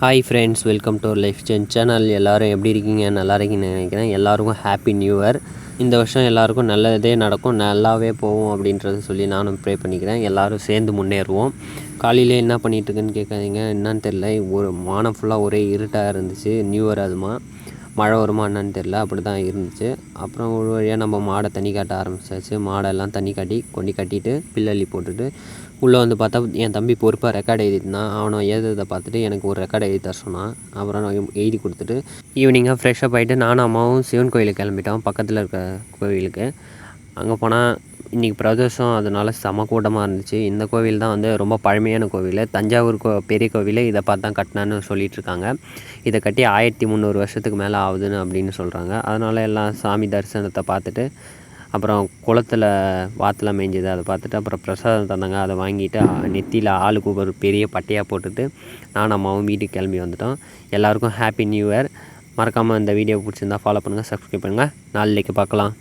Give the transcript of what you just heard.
Hi friends, welcome to life change channel. எல்லோரும் எப்படி இருக்கீங்க? நல்லா இருக்கீங்கன்னு நினைக்கிறேன். எல்லாருக்கும் ஹாப்பி நியூ இயர். இந்த வருஷம் எல்லாருக்கும் நல்லதே நடக்கும், நல்லாவே போகும் அப்படின்றத சொல்லி நானும் ப்ரே பண்ணிக்கிறேன். எல்லோரும் சேர்ந்து முன்னேறுவோம். காலையில் என்ன பண்ணிகிட்ருக்குன்னு கேட்காதீங்க, என்னன்னு தெரில. ஒரு வானம் ஃபுல்லாக ஒரே இருட்டாக இருந்துச்சு. நியூ இயர் அதுமா மழை வருமா என்னன்னு தெரில, அப்படி தான் இருந்துச்சு. அப்புறம் ஒரு வழியாக நம்ம மாடை தண்ணி காட்ட ஆரம்பிச்சாச்சு. மாடெல்லாம் தண்ணி காட்டி கொண்டு கட்டிட்டு பில்லள்ளி போட்டுட்டு உள்ளே வந்து பார்த்தா என் தம்பி பொறுப்பாக ரெக்கார்டு எழுதிருந்தான். அவனை எழுதுறதை பார்த்துட்டு எனக்கு ஒரு ரெக்கார்டு எழுதி தர சொன்னான். அப்புறம் நான் எழுதி கொடுத்துட்டு ஈவினிங்காக ஃப்ரெஷ்ஷப் ஆகிட்டு நானும் அம்மாவும் சிவன் கோயிலுக்கு கிளம்பிட்டோம், பக்கத்தில் இருக்க கோவிலுக்கு. அங்கே போனால் இன்றைக்கி பிரதோஷம், அதனால செம கூட்டமாக இருந்துச்சு. இந்த கோவில் தான் வந்து ரொம்ப பழமையான கோவில். தஞ்சாவூர் பெரிய கோவில் இதை பார்த்து தான் கட்டினான்னு சொல்லிகிட்ருக்காங்க. இதை கட்டி 1300 வருஷத்துக்கு மேலே ஆகுதுன்னு அப்படின்னு சொல்கிறாங்க. அதனால் எல்லாம் சாமி தரிசனத்தை பார்த்துட்டு அப்புறம் குளத்தில் வாத்தெலாம் மேய்ஞ்சிது, அதை பார்த்துட்டு அப்புறம் பிரசாதம் தந்தாங்க, அதை வாங்கிட்டு நெத்தியில் ஆளுக்கு ஒரு பெரிய பட்டையாக போட்டுட்டு நானும் அம்மாவும் வீட்டுக்கு கிளம்பி வந்துட்டோம். எல்லாேருக்கும் ஹாப்பி நியூ இயர். மறக்காமல் இந்த வீடியோ பிடிச்சிருந்தா ஃபாலோ பண்ணுங்கள், சப்ஸ்கிரைப் பண்ணுங்கள். நாளைக்கு பார்க்கலாம்.